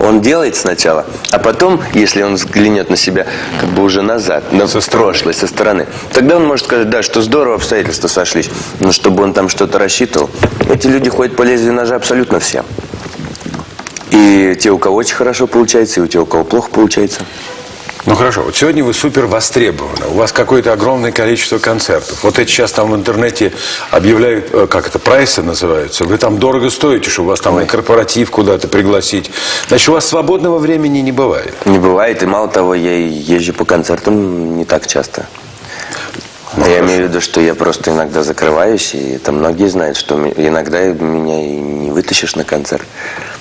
он делает сначала, а потом, если он взглянет на себя как бы уже назад, в прошлое, со стороны, тогда он может сказать, да, что здорово обстоятельства сошлись. Но чтобы он там что-то рассчитывал, эти люди ходят по лезвию ножа абсолютно все. И те, у кого очень хорошо получается, и у тех, у кого плохо получается. Ну хорошо, вот сегодня вы супер востребованы, у вас какое-то огромное количество концертов. Вот эти сейчас там в интернете объявляют, как это, прайсы называются. Вы там дорого стоите, что вас там на корпоратив куда-то пригласить. Значит, у вас свободного времени не бывает. Не бывает, и мало того, я езжу по концертам не так часто. Ну, я имею в виду, что я просто иногда закрываюсь, и это многие знают, что иногда меня и не вытащишь на концерт.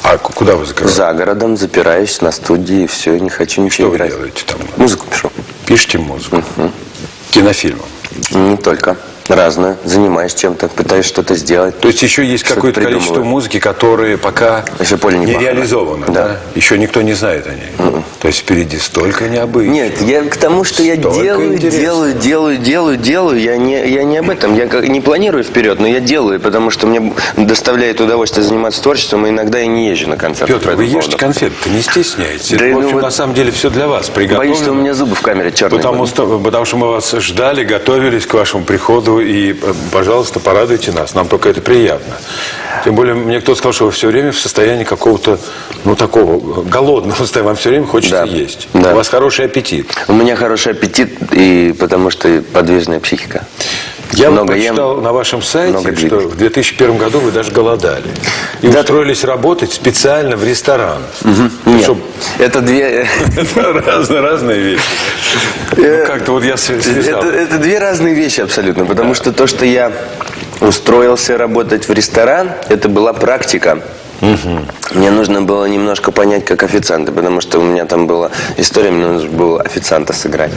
А куда вы закрываетесь? За городом, запираюсь на студии, и все, не хочу ничего играть. Что вы делаете там? Музыку пишу. Пишите музыку? Кинофильмы? Не только. Разную. Занимаюсь чем-то, пытаюсь что-то сделать. То есть еще есть какое-то количество музыки, которые пока не реализованы, да? Еще никто не знает о ней. То есть впереди столько необычного. Нет, я к тому, что я делаю. Я не об этом. Я не планирую вперед, но я делаю, потому что мне доставляет удовольствие заниматься творчеством, и иногда я не езжу на концерты. Петр, вы ешьте конфеты, не стесняйтесь. Да, в общем, на самом деле все для вас приготовлено. Боюсь, что у меня зубы в камере черные. Потому что мы вас ждали, готовились к вашему приходу. И, пожалуйста, порадуйте нас. Нам только это приятно. Тем более, мне кто-то сказал, что вы все время в состоянии какого-то, ну, такого голодного состояния. Вам все время хочется есть. Да. У вас хороший аппетит. У меня хороший аппетит, и потому что подвижная психика. Я прочитал на вашем сайте, что в 2001 году вы даже голодали. И устроились работать специально в ресторан. Нет, это две... Это разные вещи. Ну, как-то вот я связал. Это две разные вещи абсолютно. Потому что то, что я устроился работать в ресторан, это была практика. Мне нужно было немножко понять, как официанты, потому что у меня там была история, мне нужно было официанта сыграть.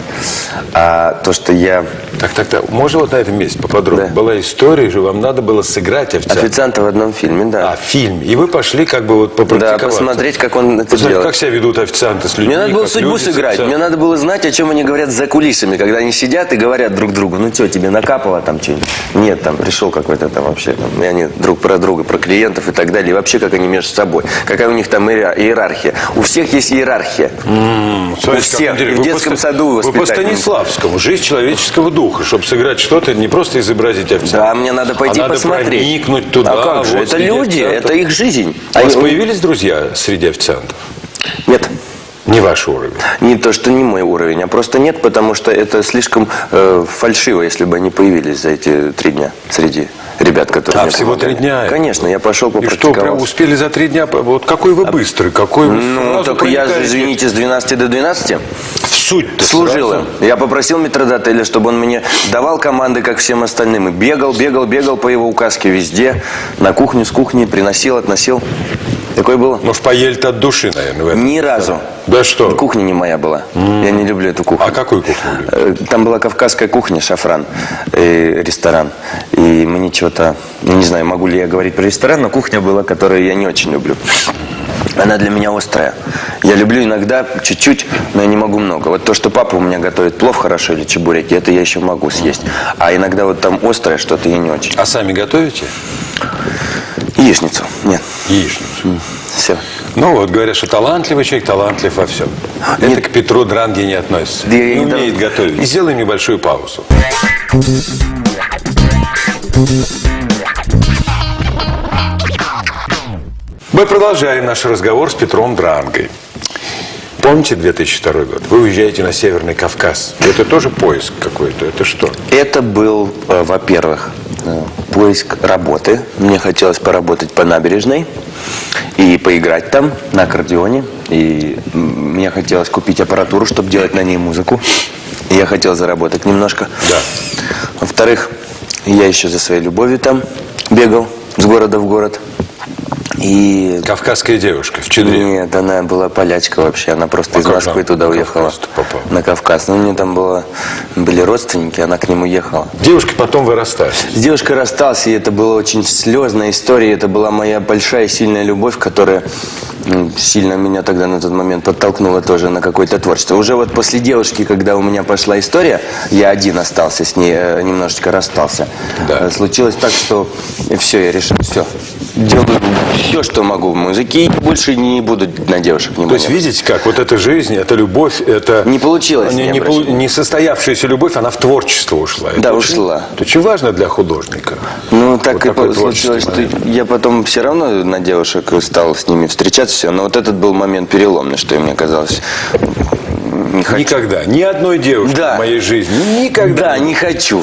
А то, что я... Так. Можно вот на этом месте поподробнее? Да. Была история, что вам надо было сыграть официанта. Официанта в одном фильме, да. А, в фильме. И вы пошли как бы вот попрактиковаться. Да, посмотреть, как он это делает. Как себя ведут официанты с людьми? Мне надо было судьбу сыграть. Мне надо было знать, о чем они говорят за кулисами, когда они сидят и говорят друг другу. Ну что, тебе накапало там что-нибудь? Нет, там пришел какой-то там вообще. И они друг про друга, про клиентов и так далее. И вообще, как они между собой. Какая у них там иерархия. У всех есть иерархия. У всех. И в детском саду вы по Станиславскому. Жизнь человеческого духа. Чтобы сыграть что-то, не просто изобразить официанта. Да, мне надо пойти посмотреть. Надо проникнуть туда. А как же? Это люди, это их жизнь. У вас появились друзья среди официантов? Нет. Не ваш уровень? Не то, что не мой уровень, а просто нет, потому что это слишком фальшиво, если бы они появились за эти 3 дня среди ребят, которые... А, всего 3 дня? Конечно, я пошел попрактиковался. И что, успели за 3 дня? Вот какой вы быстрый, какой вы... Ну, только я же, извините, с 12 до 12 суть-то служил им. Я попросил метрдотеля, чтобы он мне давал команды, как всем остальным. И бегал по его указке везде, на кухню, с кухни, приносил, относил. Такое было? Ну, поели-то от души, наверное. Ни разу. Да что? Кухня не моя была. Я не люблю эту кухню. А какую кухню? Там была кавказская кухня, шафран, ресторан. И мне чего-то, я не знаю, могу ли я говорить про ресторан, но кухня была, которую я не очень люблю. Она для меня острая. Я люблю иногда чуть-чуть, но я не могу много. Вот то, что папа у меня готовит плов хорошо или чебуреки, это я еще могу съесть. А иногда вот там острое что-то я не очень. А сами готовите? Яичницу. Нет. Яичницу. Все. Ну вот, говорят, что талантливый человек, талантлив во всем. Это к Петру Дранге не относится. Да, не умеет готовить. И сделаем небольшую паузу. Мы продолжаем наш разговор с Петром Дрангой. Помните 2002 год? Вы уезжаете на Северный Кавказ. Это тоже поиск какой-то? Это что? Это был, во-первых, поиск работы. Мне хотелось поработать по набережной и поиграть там на аккордеоне. И мне хотелось купить аппаратуру, чтобы делать на ней музыку. И я хотел заработать немножко. Да. Во-вторых, я еще за своей любовью там бегал с города в город. И... Кавказская девушка в Чедре? Нет, она была полячка вообще. Она просто из Москвы туда уехала. На Кавказ. Ну, у нее там были родственники, она к ним уехала. Девушка потом вы расстались? С девушкой расстался, и это была очень слезная история. Это была моя большая сильная любовь, которая сильно меня тогда на тот момент подтолкнула тоже на какое-то творчество. Уже вот после девушки, когда у меня пошла история, я один остался с ней, немножечко расстался. Да. Случилось так, что все, я решил, все, делаю все, что могу в музыке, и больше не буду на девушек внимания. То есть, видите, как вот эта жизнь, эта любовь, это... Не получилось. Не состоявшаяся любовь, она в творчество ушла. Да, ушла. Это очень важно для художника. Ну, так вот и случилось, что я потом все равно на девушек стал с ними встречаться, все. Но вот этот был момент переломный, что мне казалось... Не хочу. Никогда. Ни одной девушки в моей жизни. Никогда. Да, не хочу.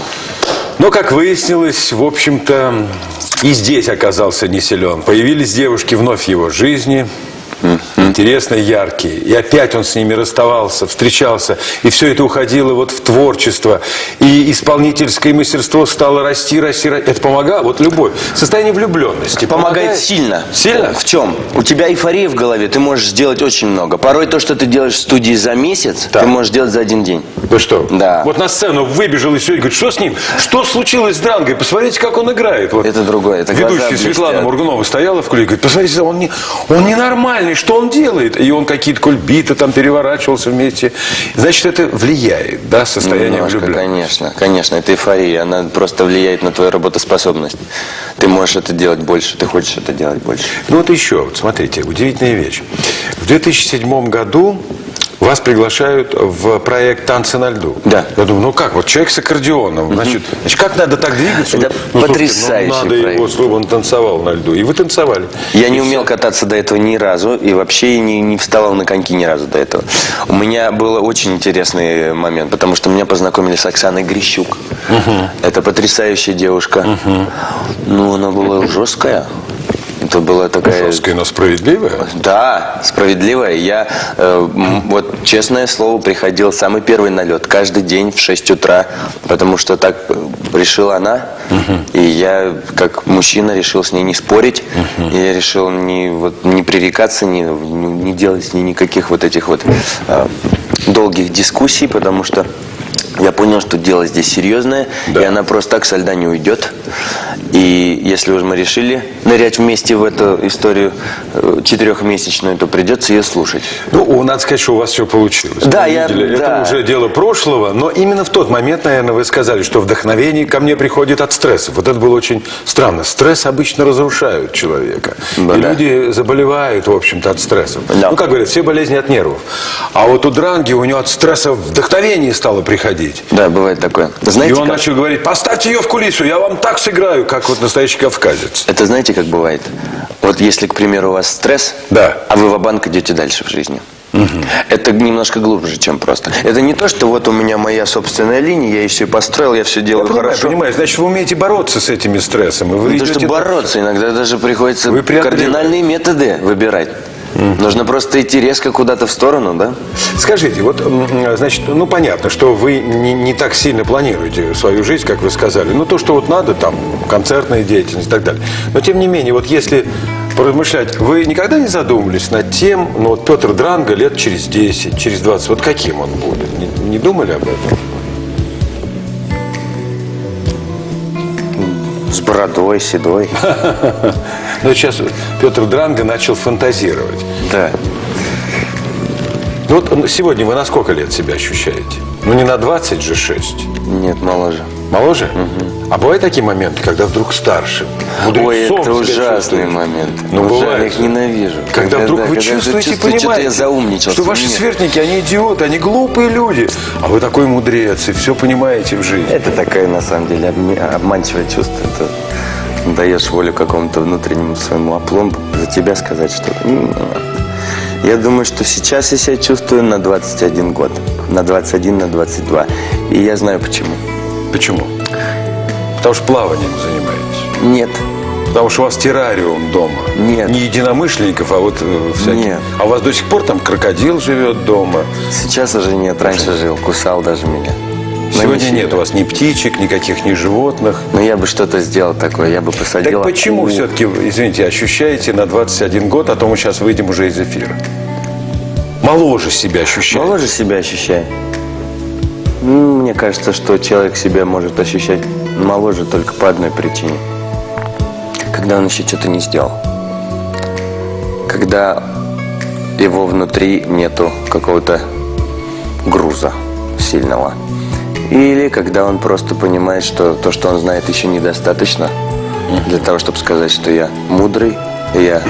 Но, как выяснилось, в общем-то, и здесь оказался не силен. Появились девушки вновь в его жизни, интересные, яркие. И опять он с ними расставался, встречался. И все это уходило вот в творчество. И исполнительское мастерство стало расти, расти, расти. Это помогало? Вот любовь. Состояние влюбленности. Помогает сильно. Сильно? В чем? У тебя эйфория в голове, ты можешь сделать очень много. Порой то, что ты делаешь в студии за месяц, ты можешь делать за один день. Вы что? Да. Вот на сцену выбежал и все, и говорит, что с ним? Что случилось с Дрангой? Посмотрите, как он играет. Вот. Это другое. Это ведущая Светлана Мургунова стояла в клубе и говорит, посмотрите, он ненормальный, что он делает? И он какие-то кульбиты там переворачивался вместе. Значит, это влияет, да, состояние влюбленности. Конечно, это эйфория. Она просто влияет на твою работоспособность. Ты можешь это делать больше, ты хочешь это делать больше. Ну вот еще, вот смотрите, удивительная вещь. В 2007 году вас приглашают в проект «Танцы на льду». Да. Я думаю, ну как, вот человек с аккордеоном, значит как надо так двигаться? Это потрясающий надо проект. его, чтобы он танцевал на льду. И вы танцевали. Я не умел кататься до этого ни разу, и вообще не вставал на коньки ни разу до этого. У меня был очень интересный момент, потому что меня познакомили с Оксаной Грищук. Это потрясающая девушка. Ну, она была жесткая. Это была такая... Жесткая, но справедливая? Да, справедливая. Я, вот честное слово, приходил самый первый на лед. Каждый день в 6 утра. Потому что так решила она. И я, как мужчина, решил с ней не спорить. И я решил не пререкаться, не делать с ней никаких вот этих вот долгих дискуссий. Потому что я понял, что дело здесь серьезное, и она просто так со льда не уйдет. И если уж мы решили нырять вместе в эту историю 4-месячную, то придется ее слушать. Ну, надо сказать, что у вас все получилось. Да, Это уже дело прошлого, но именно в тот момент, наверное, вы сказали, что вдохновение ко мне приходит от стресса. Вот это было очень странно. Стресс обычно разрушает человека. Да, и люди заболевают, в общем-то, от стресса. Да. Ну, как говорят, все болезни от нервов. А вот у Дранги у него от стресса вдохновение стало приходить. Да, бывает такое. Знаете, и он начал говорить, поставьте ее в кулису, я вам так сыграю, как вот настоящий кавказец. Это знаете, как бывает? Вот если, к примеру, у вас стресс, а вы ва-банк идете дальше в жизни. Это немножко глубже, чем просто. Это не то, что вот у меня моя собственная линия, я ее все построил, я все делаю хорошо. Понимаю, значит, вы умеете бороться с этими стрессами. Не то, что бороться, иногда даже приходится кардинальные методы выбирать. Нужно просто идти резко куда-то в сторону, да? Скажите, вот, значит, ну понятно, что вы не так сильно планируете свою жизнь, как вы сказали. Ну то, что вот надо, там, концертная деятельность и так далее. Но тем не менее, вот если поразмышлять, вы никогда не задумывались над тем, ну вот Петр Дранга лет через 10, через 20, вот каким он будет? Не думали об этом? С бородой, седой. Но сейчас Петр Дранга начал фантазировать. Да. Ну вот сегодня вы на сколько лет себя ощущаете? Ну не на 20 же 6. Нет, моложе. Моложе? Угу. А бывают такие моменты, когда вдруг старше? Ой, это ужасный момент. Ну, бывает. Я их ненавижу. Когда вдруг вы чувствуете, понимаете, я заумничался. что ваши сверстники, они идиоты, они глупые люди. А вы такой мудрец и все понимаете в жизни. Это такое, на самом деле, обманчивое чувство. Это даешь волю какому-то внутреннему своему опломбу за тебя сказать что-то. Я думаю, что сейчас я себя чувствую на 21 год. На 21, на 22. И я знаю почему. Почему? Потому что плаванием занимаетесь? Нет. Потому что у вас террариум дома? Нет. Не единомышленников, а вот всяких? Нет. А у вас до сих пор там крокодил живет дома? Сейчас уже нет. Раньше жил. Кусал даже меня. Сегодня нет у вас ни птичек, никаких, ни животных. Но я бы что-то сделал такое, я бы посадил. Так почему все-таки, извините, ощущаете на 21 год, а то мы сейчас выйдем уже из эфира? Моложе себя ощущаете? Моложе себя ощущаю. Мне кажется, что человек себя может ощущать моложе только по одной причине. Когда он еще что-то не сделал. Когда его внутри нету какого-то груза сильного. Или когда он просто понимает, что то, что он знает, еще недостаточно для того, чтобы сказать, что я мудрый, И я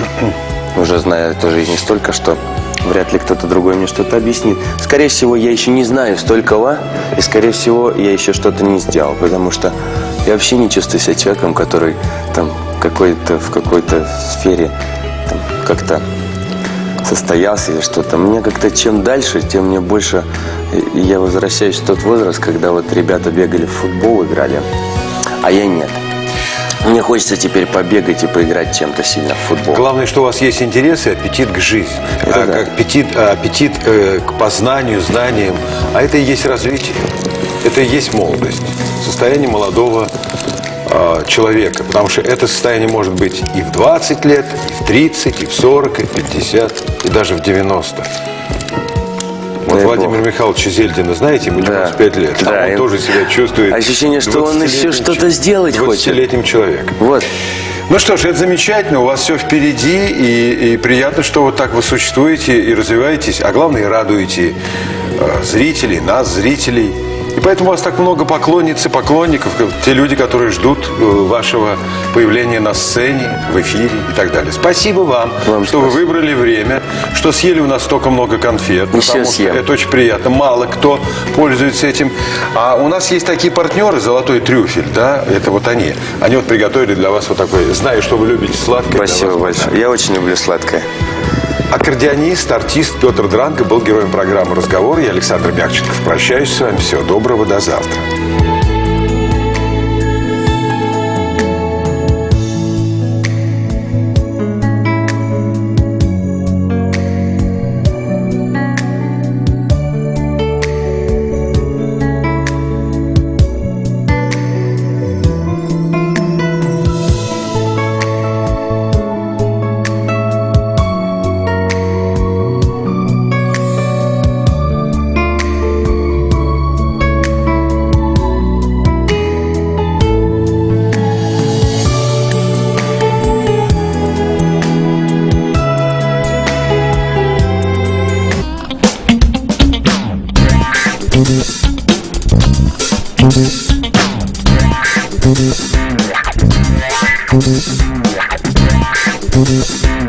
уже знаю эту жизнь столько, что вряд ли кто-то другой мне что-то объяснит. Скорее всего, я еще не знаю столького, и, скорее всего, я еще что-то не сделал, потому что я вообще не чувствую себя человеком, который там в какой-то сфере там, как-то состоялся или что-то. Мне как-то чем дальше, тем мне больше... Я возвращаюсь в тот возраст, когда вот ребята бегали в футбол, играли, а я нет. Мне хочется теперь побегать и поиграть чем-то сильно в футбол. Главное, что у вас есть интерес и аппетит к жизни. Да. Аппетит к познанию, знаниям. А это и есть развитие. Это и есть молодость. Состояние молодого человека. Потому что это состояние может быть и в 20 лет, и в 30, и в 40, и в 50, и даже в 90. Вот Владимир Михайлович Зельдина, знаете, ему 95 лет. Да, он тоже себя чувствует ощущение, что он еще что-то сделать хочет. 20-летним человеком. Вот. Ну что ж, это замечательно, у вас все впереди, и приятно, что вот так вы существуете и развиваетесь, а главное, и радуете зрителей, нас, зрителей. И поэтому у вас так много поклонниц и поклонников, те люди, которые ждут вашего появления на сцене, в эфире и так далее. Спасибо вам что вы выбрали время, что съели у нас столько много конфет. Потому что это очень приятно. Мало кто пользуется этим. А у нас есть такие партнеры, «Золотой трюфель», да, это вот они. Они вот приготовили для вас вот такое. Знаю, что вы любите сладкое. Спасибо большое. Я очень люблю сладкое. Аккордеонист, артист Петр Дранга был героем программы «Разговор». Я, Александр Мягченков, прощаюсь с вами. Всего доброго, до завтра. Thank you.